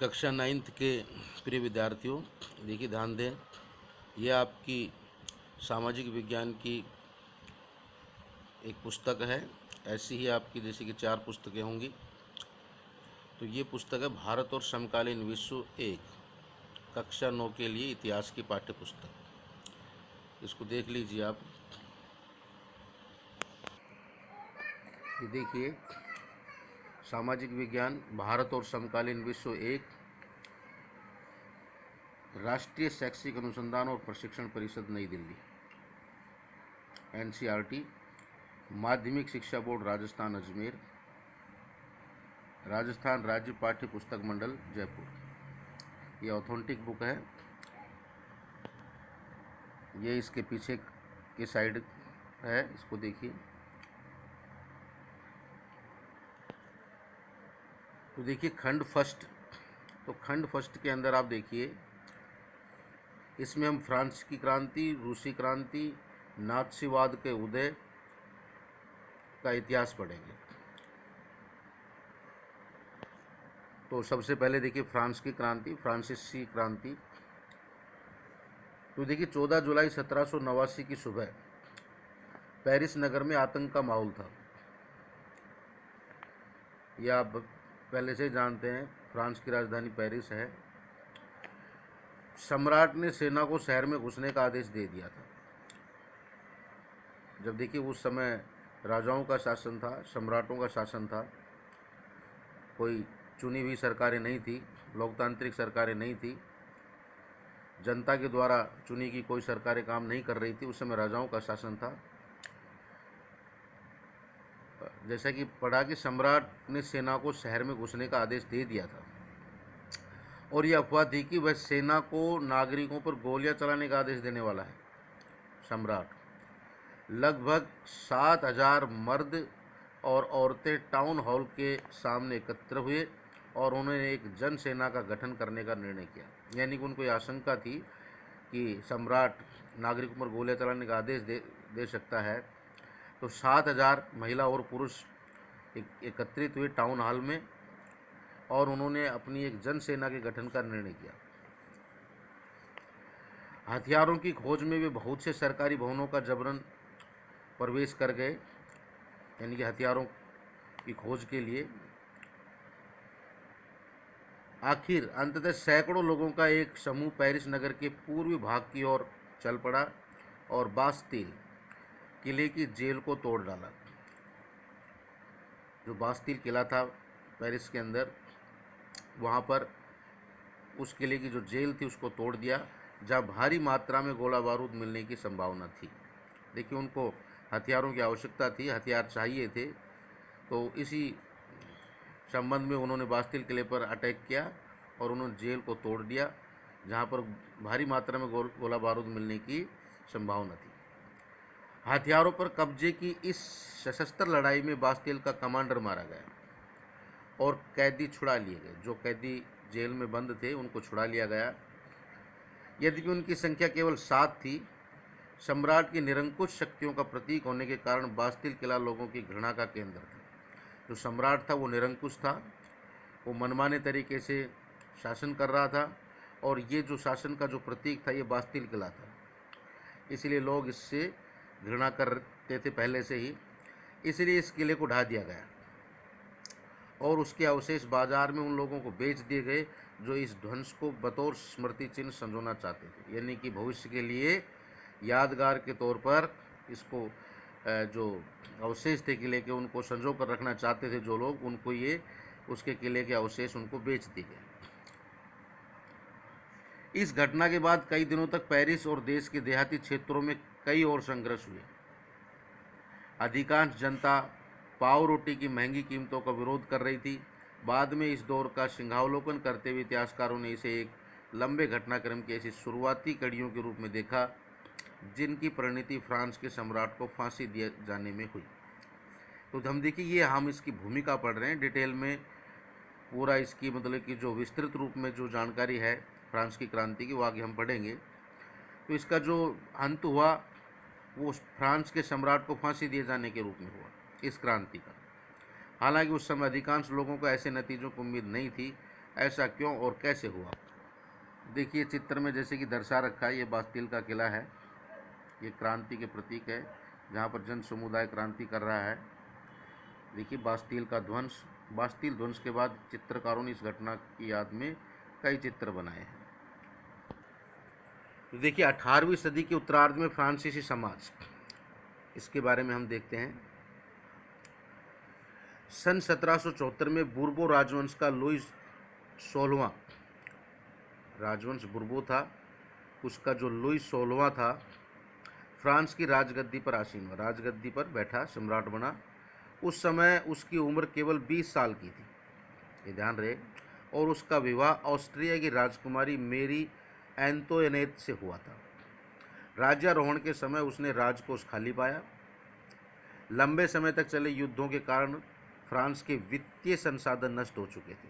कक्षा 9th के प्रिय विद्यार्थियों, देखिए ध्यान दें। यह आपकी सामाजिक विज्ञान की एक पुस्तक है। ऐसी ही आपकी जैसे कि 4 पुस्तकें होंगी। तो ये पुस्तक है भारत और समकालीन विश्व 1 कक्षा 9 के लिए इतिहास की पाठ्य पुस्तक। इसको देख लीजिए आप। ये देखिए, सामाजिक विज्ञान भारत और समकालीन विश्व 1 राष्ट्रीय शैक्षिक अनुसंधान और प्रशिक्षण परिषद नई दिल्ली, NCERT, माध्यमिक शिक्षा बोर्ड राजस्थान अजमेर, राजस्थान राज्य पाठ्य पुस्तक मंडल जयपुर। ये ऑथेंटिक बुक है। ये इसके पीछे के साइड है, इसको देखिए। तो देखिए खंड फर्स्ट। तो खंड फर्स्ट के अंदर आप देखिए, इसमें हम फ्रांस की क्रांति, रूसी क्रांति, नात्सीवाद के उदय का इतिहास पढ़ेंगे। तो सबसे पहले देखिए फ्रांस की क्रांति, फ्रांसीसी क्रांति। तो देखिए 14 जुलाई 1789 की सुबह पेरिस नगर में आतंक का माहौल था। यह आप पहले से जानते हैं, फ्रांस की राजधानी पेरिस है। सम्राट ने सेना को शहर में घुसने का आदेश दे दिया था। जब देखिए उस समय राजाओं का शासन था, सम्राटों का शासन था, कोई चुनी हुई सरकारें नहीं थी, लोकतांत्रिक सरकारें नहीं थी, जनता के द्वारा चुनी की कोई सरकारें काम नहीं कर रही थी। उस समय राजाओं का शासन था। जैसा कि पढ़ा कि सम्राट ने सेना को शहर में घुसने का आदेश दे दिया था, और यह अफवाह थी कि वह सेना को नागरिकों पर गोलियां चलाने का आदेश देने वाला है। सम्राट लगभग 7,000 मर्द और औरतें टाउन हॉल के सामने एकत्र हुए और उन्होंने एक जन सेना का गठन करने का निर्णय किया। यानी कि उनको ये आशंका थी कि सम्राट नागरिकों पर गोलियां चलाने का आदेश दे सकता है। तो 7,000 महिला और पुरुष एकत्रित हुए टाउन हॉल में और उन्होंने अपनी एक जन सेना के गठन का निर्णय किया। हथियारों की खोज में वे बहुत से सरकारी भवनों का जबरन प्रवेश कर गए, यानी कि हथियारों की खोज के लिए। आखिर अंततः सैकड़ों लोगों का एक समूह पेरिस नगर के पूर्वी भाग की ओर चल पड़ा और बास्तिल किले की जेल को तोड़ डाला। जो बास्तिल किला था पेरिस के अंदर, वहाँ पर उस किले की जो जेल थी उसको तोड़ दिया, जहाँ भारी मात्रा में गोला बारूद मिलने की संभावना थी। देखिए उनको हथियारों की आवश्यकता थी, हथियार चाहिए थे। तो इसी संबंध में उन्होंने बास्तिल किले पर अटैक किया और उन्होंने जेल को तोड़ दिया, जहाँ पर भारी मात्रा में गोला बारूद मिलने की संभावना थी। हथियारों पर कब्जे की इस सशस्त्र लड़ाई में बास्तिल का कमांडर मारा गया और कैदी छुड़ा लिए गए। जो कैदी जेल में बंद थे उनको छुड़ा लिया गया। यद्यपि उनकी संख्या केवल 7 थी, सम्राट की निरंकुश शक्तियों का प्रतीक होने के कारण बास्तिल किला लोगों की घृणा का केंद्र था। जो सम्राट था वो निरंकुश था, वो मनमाने तरीके से शासन कर रहा था, और ये जो शासन का जो प्रतीक था ये बास्तिल किला था। इसलिए लोग इससे घृणा करते थे पहले से ही, इसलिए इस किले को ढा दिया गया और उसके अवशेष बाजार में उन लोगों को बेच दिए गए जो इस ध्वंस को बतौर स्मृति चिन्ह संजोना चाहते थे। यानी कि भविष्य के लिए यादगार के तौर पर इसको जो अवशेष थे किले के उनको संजो कर रखना चाहते थे जो लोग, उनको ये उसके किले के अवशेष उनको बेच दिए गए। इस घटना के बाद कई दिनों तक पेरिस और देश के देहाती क्षेत्रों में कई और संघर्ष हुए। अधिकांश जनता पाव रोटी की महंगी कीमतों का विरोध कर रही थी। बाद में इस दौर का सिंहावलोकन करते हुए इतिहासकारों ने इसे एक लंबे घटनाक्रम की ऐसी शुरुआती कड़ियों के रूप में देखा जिनकी परिणति फ्रांस के सम्राट को फांसी दिए जाने में हुई। तो हम देखिए, ये हम इसकी भूमिका पढ़ रहे हैं डिटेल में, पूरा इसकी मतलब कि जो विस्तृत रूप में जो जानकारी है फ्रांस की क्रांति की वो आगे हम पढ़ेंगे। तो इसका जो अंत हुआ वो फ्रांस के सम्राट को फांसी दिए जाने के रूप में हुआ, इस क्रांति का। हालांकि उस समय अधिकांश लोगों को ऐसे नतीजों की उम्मीद नहीं थी। ऐसा क्यों और कैसे हुआ? देखिए चित्र में जैसे कि दर्शा रखा है, ये बास्तील का किला है। ये क्रांति के प्रतीक है, जहाँ पर जन समुदाय क्रांति कर रहा है। देखिए बास्तील का ध्वंस। बास्तील ध्वंस के बाद चित्रकारों ने इस घटना की याद में कई चित्र बनाए हैं। तो देखिए 18वीं सदी के उत्तरार्ध में फ्रांसीसी समाज, इसके बारे में हम देखते हैं। सन 1774 में बुर्बो राजवंश का लुई 16वां राजवंश बुर्बो था, उसका जो लुई 16वां था फ्रांस की राजगद्दी पर आसीन हुआ, राजगद्दी पर बैठा सम्राट बना। उस समय उसकी उम्र केवल 20 साल की थी, ये ध्यान रहे, और उसका विवाह ऑस्ट्रिया की राजकुमारी मेरी एंतोनेट से हुआ था। राज्यारोहण के समय उसने राजकोष खाली पाया। लंबे समय तक चले युद्धों के कारण फ्रांस के वित्तीय संसाधन नष्ट हो चुके थे,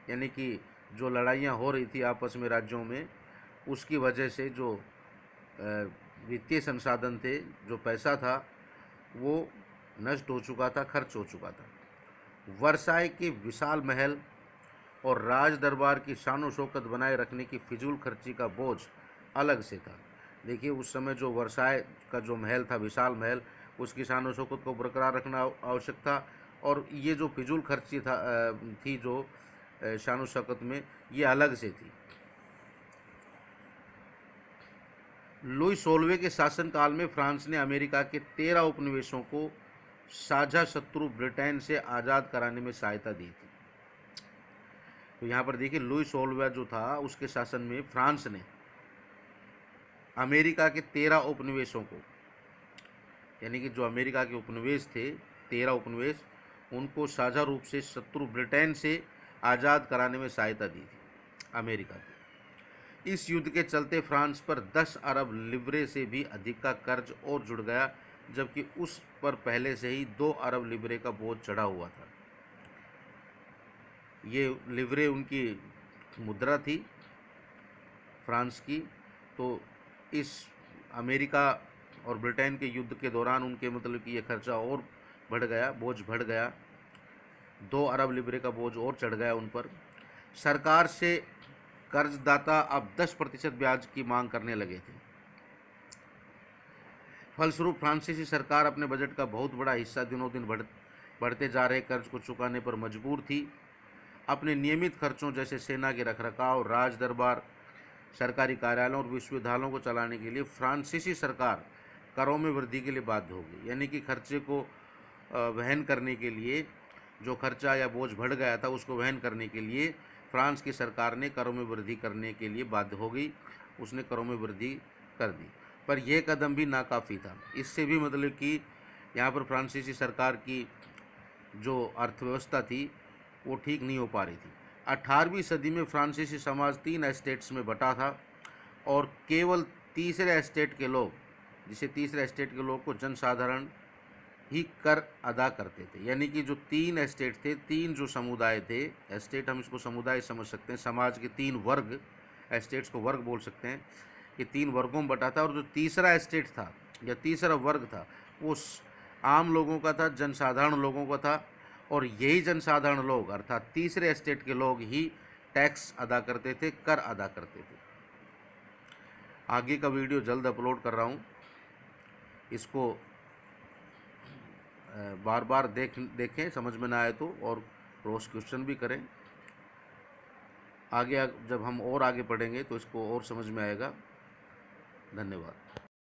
यानी कि जो लड़ाइयाँ हो रही थी आपस में राज्यों में, उसकी वजह से जो वित्तीय संसाधन थे, जो पैसा था, वो नष्ट हो चुका था, खर्च हो चुका था। वर्साई के विशाल महल और राज दरबार की शानो शौकत बनाए रखने की फिजूल खर्ची का बोझ अलग से था। देखिए उस समय जो वर्साई का जो महल था, विशाल महल, उसकी शानो शौकत को बरकरार रखना आवश्यक था, और ये जो फिजूल खर्ची थी जो शानो शौकत में, ये अलग से थी। लुई 16वें के शासनकाल में फ्रांस ने अमेरिका के 13 उपनिवेशों को साझा शत्रु ब्रिटेन से आज़ाद कराने में सहायता दी थी। तो यहाँ पर देखिए लुई 16वां जो था, उसके शासन में फ्रांस ने अमेरिका के 13 उपनिवेशों को, यानी कि जो अमेरिका के उपनिवेश थे 13 उपनिवेश, उनको साझा रूप से शत्रु ब्रिटेन से आज़ाद कराने में सहायता दी थी अमेरिका की। इस युद्ध के चलते फ्रांस पर 10 अरब लिब्रे से भी अधिक का कर्ज और जुड़ गया, जबकि उस पर पहले से ही 2 अरब लिब्रे का बोझ चढ़ा हुआ था। ये लिब्रे उनकी मुद्रा थी फ्रांस की। तो इस अमेरिका और ब्रिटेन के युद्ध के दौरान उनके मतलब कि ये खर्चा और बढ़ गया, बोझ बढ़ गया, 2 अरब लिब्रे का बोझ और चढ़ गया उन पर। सरकार से कर्जदाता अब 10% ब्याज की मांग करने लगे थे। फलस्वरूप फ्रांसीसी सरकार अपने बजट का बहुत बड़ा हिस्सा दिनों दिन बढ़ते जा रहे कर्ज को चुकाने पर मजबूर थी। अपने नियमित खर्चों जैसे सेना के रखरखाव, राज दरबार, सरकारी कार्यालयों और विश्वविद्यालयों को चलाने के लिए फ्रांसीसी सरकार करों में वृद्धि के लिए बाध्य हो गई, यानी कि खर्चे को वहन करने के लिए, जो खर्चा या बोझ बढ़ गया था उसको वहन करने के लिए फ्रांस की सरकार ने करों में वृद्धि करने के लिए बाध्य हो गई। उसने करों में वृद्धि कर दी, पर यह कदम भी नाकाफ़ी था। इससे भी मतलब कि यहाँ पर फ्रांसीसी सरकार की जो अर्थव्यवस्था थी वो ठीक नहीं हो पा रही थी। 18वीं सदी में फ्रांसीसी समाज 3 एस्टेट्स में बटा था, और केवल तीसरे एस्टेट के लोग, जिसे तीसरे एस्टेट के लोग को जनसाधारण ही कर अदा करते थे, यानी कि जो 3 एस्टेट थे, 3 जो समुदाय थे, एस्टेट हम इसको समुदाय समझ सकते हैं, समाज के 3 वर्ग, एस्टेट्स को वर्ग बोल सकते हैं, ये 3 वर्गों में बटा था। और जो तीसरा एस्टेट था या तीसरा वर्ग था वो आम लोगों का था, जनसाधारण लोगों का था, और यही जनसाधारण लोग अर्थात तीसरे एस्टेट के लोग ही टैक्स अदा करते थे, कर अदा करते थे। आगे का वीडियो जल्द अपलोड कर रहा हूँ, इसको बार बार देखें, समझ में ना आए तो, और क्रॉस क्वेश्चन भी करें। आगे जब हम और आगे पढ़ेंगे तो इसको और समझ में आएगा। धन्यवाद।